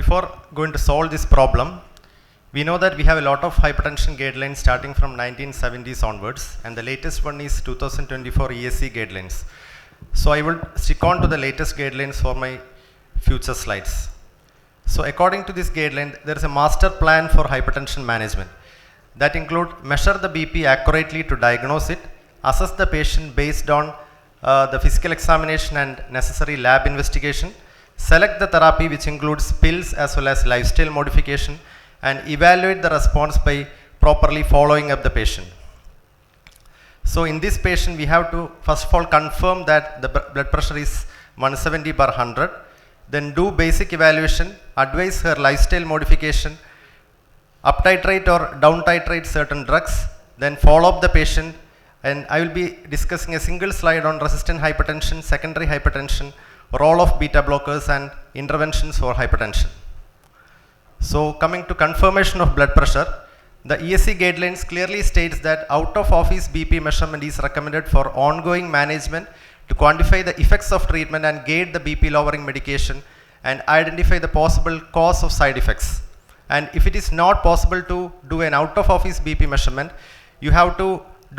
before going to solve this problem, we know that we have a lot of hypertension guidelines starting from 1970s onwards, and the latest one is 2024 ESC guidelines. So I will stick on to the latest guidelines for my future slides. So according to this guideline, there is a master plan for hypertension management that include measure the BP accurately to diagnose it, assess the patient based on the physical examination and necessary lab investigation, select the therapy which includes pills as well as lifestyle modification, and evaluate the response by properly following up the patient. So in this patient we have to first of all confirm that the blood pressure is 170/100, then do basic evaluation, advise her lifestyle modification, up titrate or down titrate certain drugs, then follow up the patient, and I will be discussing a single slide on resistant hypertension, secondary hypertension, role of beta blockers and interventions for hypertension. So coming to confirmation of blood pressure, the ESC guidelines clearly states that out of office BP measurement is recommended for ongoing management to quantify the effects of treatment and guide the BP lowering medication and identify the possible cause of side effects. And if it is not possible to do an out of office BP measurement, you have to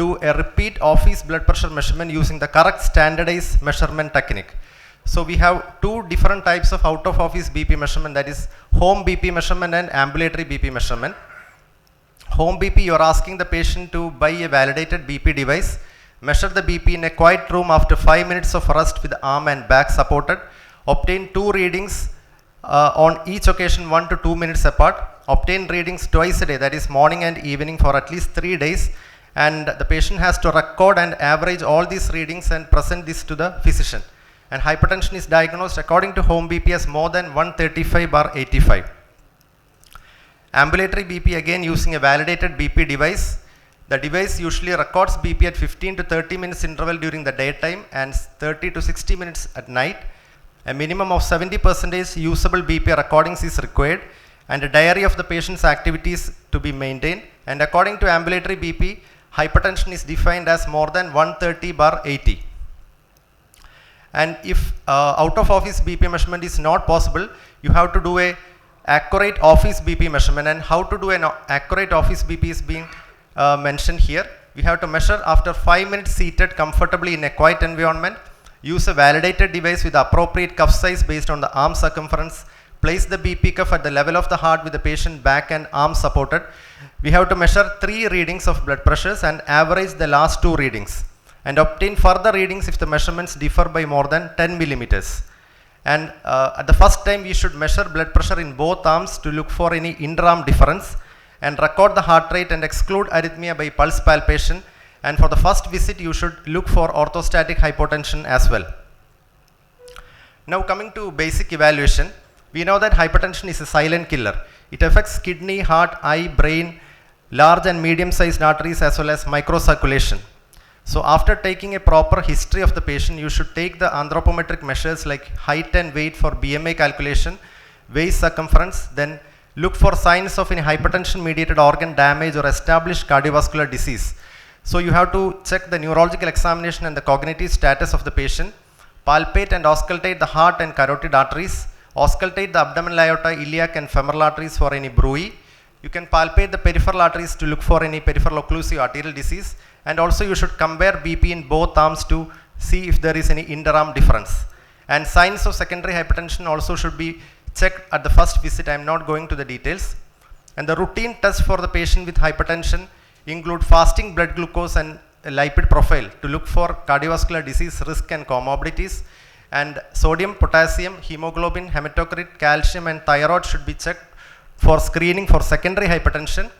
do a repeat office blood pressure measurement using the correct standardized measurement technique. So we have two different types of out of office BP measurement, that is home BP measurement and ambulatory BP measurement. Home BP, you are asking the patient to buy a validated BP device, measure the BP in a quiet room after 5 minutes of rest with arm and back supported, obtain 2 readings on each occasion 1 to 2 minutes apart, obtain readings twice a day, that is morning and evening for at least 3 days, and the patient has to record and average all these readings and present this to the physician. And hypertension is diagnosed according to home BP as more than 135/85. Ambulatory BP, again using a validated BP device. The device usually records BP at 15 to 30 minutes interval during the daytime and 30 to 60 minutes at night. A minimum of 70% usable BP recordings is required, and a diary of the patient's activities to be maintained. And according to ambulatory BP, hypertension is defined as more than 130/80. And if out of office BP measurement is not possible, you have to do a accurate office BP measurement. And how to do an accurate office BP is being mentioned here. We have to measure after 5 minutes seated comfortably in a quiet environment, use a validated device with appropriate cuff size based on the arm circumference, place the BP cuff at the level of the heart with the patient back and arm supported. We have to measure 3 readings of blood pressures and average the last 2 readings, and obtain further readings if the measurements differ by more than 10 millimeters. And at the first time we should measure blood pressure in both arms to look for any interarm difference, and record the heart rate and exclude arrhythmia by pulse palpation. And for the first visit you should look for orthostatic hypotension as well. Now coming to basic evaluation, we know that hypertension is a silent killer. It affects kidney, heart, eye, brain, large and medium sized arteries as well as microcirculation. So after taking a proper history of the patient, you should take the anthropometric measures like height and weight for BMI calculation, waist circumference, then look for signs of any hypertension mediated organ damage or established cardiovascular disease. So you have to check the neurological examination and the cognitive status of the patient, palpate and auscultate the heart and carotid arteries, auscultate the abdominal aorta, iliac and femoral arteries for any bruit. You can palpate the peripheral arteries to look for any peripheral occlusive arterial disease, and also you should compare BP in both arms to see if there is any interarm difference. And signs of secondary hypertension also should be checked at the first visit. I am not going to the details. And the routine tests for the patient with hypertension include fasting blood glucose and a lipid profile to look for cardiovascular disease risk and comorbidities. And sodium, potassium, hemoglobin, hematocrit, calcium and thyroid should be checked for screening for secondary hypertension.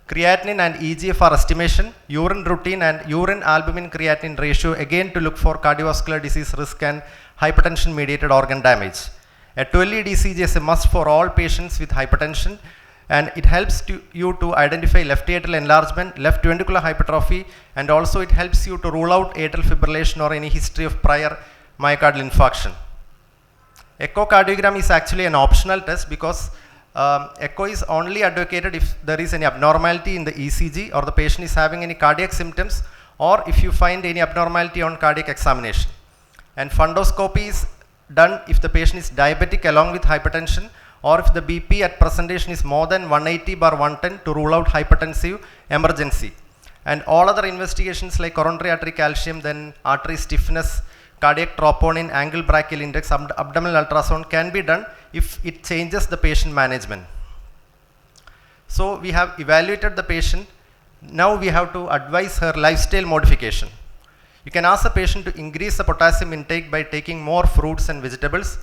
Creatinine and EGFR estimation, urine routine and urine albumin creatinine ratio, again to look for cardiovascular disease risk and hypertension mediated organ damage. A 12-lead ECG is a must for all patients with hypertension, and it helps you to identify left atrial enlargement, left ventricular hypertrophy, and also it helps you to rule out atrial fibrillation or any history of prior myocardial infarction. Echocardiogram is actually an optional test because echo is only advocated if there is any abnormality in the ECG or the patient is having any cardiac symptoms, or if you find any abnormality on cardiac examination. And fundoscopy is done if the patient is diabetic along with hypertension, or if the BP at presentation is more than 180/110 to rule out hypertensive emergency. And all other investigations like coronary artery calcium, then artery stiffness, cardiac troponin, angle brachial index, abdominal ultrasound can be done if it changes the patient management. So we have evaluated the patient. Now we have to advise her lifestyle modification. You can ask the patient to increase the potassium intake by taking more fruits and vegetables.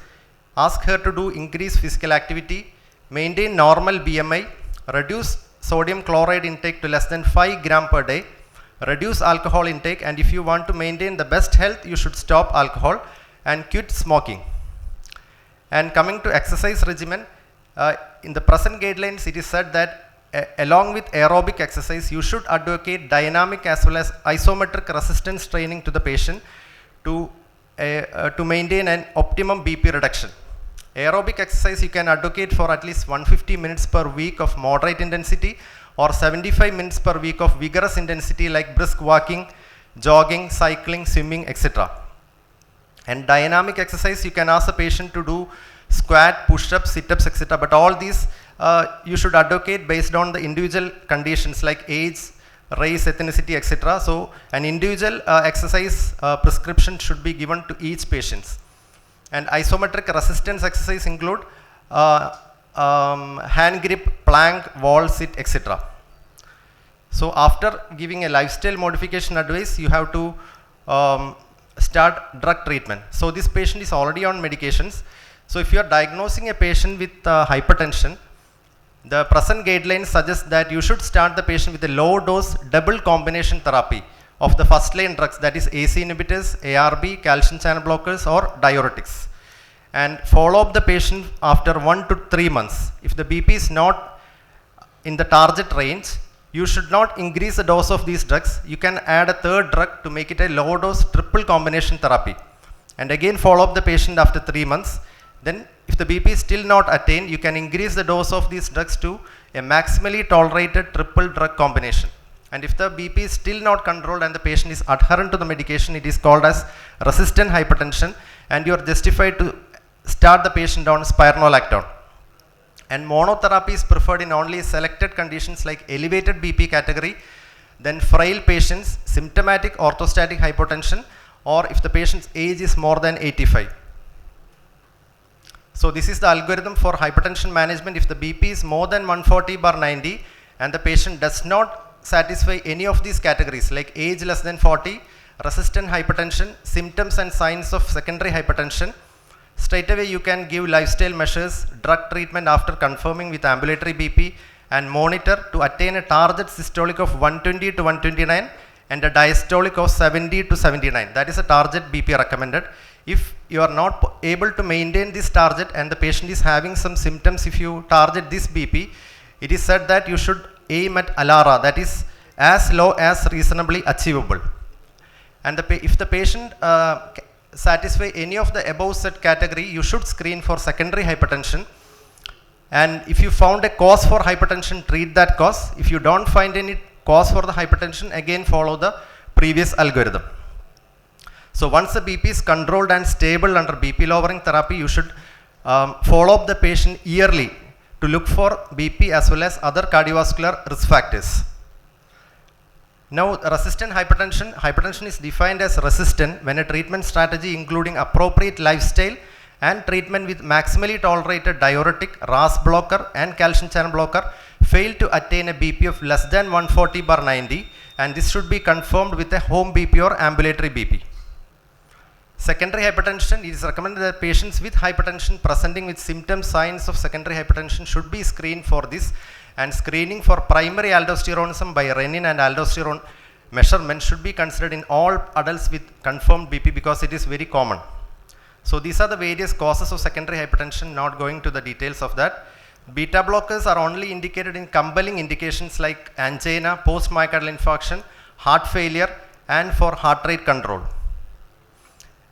Ask her to do increased physical activity, maintain normal BMI, reduce sodium chloride intake to less than 5 gram per day, reduce alcohol intake, and if you want to maintain the best health, you should stop alcohol and quit smoking. And coming to exercise regimen, in the present guidelines, it is said that along with aerobic exercise, you should advocate dynamic as well as isometric resistance training to the patient to maintain an optimum BP reduction. Aerobic exercise you can advocate for at least 150 minutes per week of moderate intensity or 75 minutes per week of vigorous intensity like brisk walking, jogging, cycling, swimming, etc. And dynamic exercise you can ask the patient to do squat, push-ups, sit-ups, etc. But all these you should advocate based on the individual conditions like age, race, ethnicity, etc. So an individual exercise prescription should be given to each patient. And isometric resistance exercise include hand grip, plank, wall sit, etc. So after giving a lifestyle modification advice, you have to start drug treatment. So this patient is already on medications. So if you are diagnosing a patient with hypertension, the present guidelines suggest that you should start the patient with a low dose double combination therapy of the first line drugs, that is AC inhibitors, ARB, calcium channel blockers or diuretics, and follow up the patient after 1 to 3 months. If the BP is not in the target range, you should not increase the dose of these drugs. You can add a third drug to make it a low dose triple combination therapy, and again follow up the patient after 3 months. Then if the BP is still not attained, you can increase the dose of these drugs to a maximally tolerated triple drug combination. And if the BP is still not controlled and the patient is adherent to the medication, it is called as resistant hypertension, and you are justified to start the patient on spironolactone. And monotherapy is preferred in only selected conditions like elevated BP category, then frail patients, symptomatic orthostatic hypotension, or if the patient's age is more than 85. So this is the algorithm for hypertension management. If the BP is more than 140/90 and the patient does not satisfy any of these categories like age less than 40, resistant hypertension, symptoms and signs of secondary hypertension, straight away you can give lifestyle measures, drug treatment after confirming with ambulatory BP, and monitor to attain a target systolic of 120 to 129 and a diastolic of 70 to 79. That is a target BP recommended. If you are not able to maintain this target and the patient is having some symptoms, if you target this BP, it is said that you should aim at ALARA, that is as low as reasonably achievable. And if the patient satisfy any of the above set category, you should screen for secondary hypertension. And if you found a cause for hypertension, treat that cause. If you don't find any cause for the hypertension, again follow the previous algorithm. So once the BP is controlled and stable under BP lowering therapy, you should follow up the patient yearly to look for BP as well as other cardiovascular risk factors. Now, resistant hypertension is defined as resistant when a treatment strategy including appropriate lifestyle and treatment with maximally tolerated diuretic, RAS blocker and calcium channel blocker fail to attain a BP of less than 140/90, and this should be confirmed with a home BP or ambulatory BP. Secondary hypertension, it is recommended that patients with hypertension presenting with symptoms, signs of secondary hypertension should be screened for this, and screening for primary aldosteronism by renin and aldosterone measurement should be considered in all adults with confirmed BP because it is very common. So these are the various causes of secondary hypertension, not going to the details of that. Beta blockers are only indicated in compelling indications like angina, post-myocardial infarction, heart failure, and for heart rate control.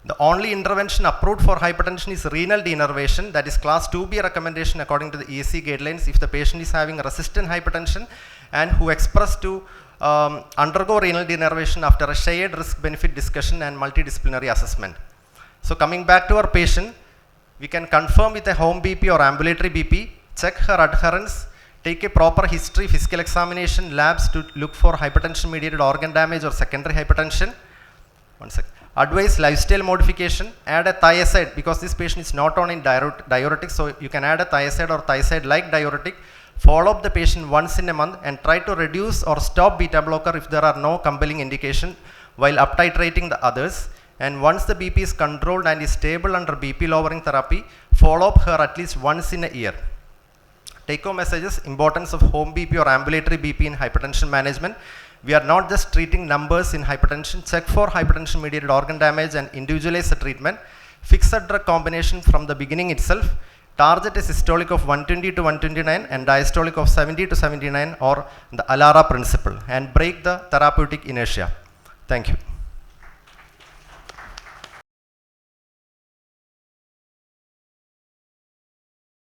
The only intervention approved for hypertension is renal denervation, that is class 2B recommendation according to the ESC guidelines if the patient is having resistant hypertension and who expressed to undergo renal denervation after a shared risk benefit discussion and multidisciplinary assessment. So coming back to our patient, We can confirm with a home BP or ambulatory BP, check her adherence, take a proper history, physical examination, labs to look for hypertension mediated organ damage or secondary hypertension. One second. Advise lifestyle modification, add a thiazide because this patient is not on in diuretic, so you can add a thiazide or thiazide like diuretic. Follow up the patient once in a month and try to reduce or stop beta blocker if there are no compelling indication while up titrating the others. And once the BP is controlled and is stable under BP lowering therapy, follow up her at least once in a year. Take home messages: importance of home BP or ambulatory BP in hypertension management. We are not just treating numbers in hypertension. Check for hypertension mediated organ damage and individualize the treatment. Fix a drug combination from the beginning itself. Target a systolic of 120 to 129 and diastolic of 70 to 79 or the ALARA principle, and break the therapeutic inertia. Thank you.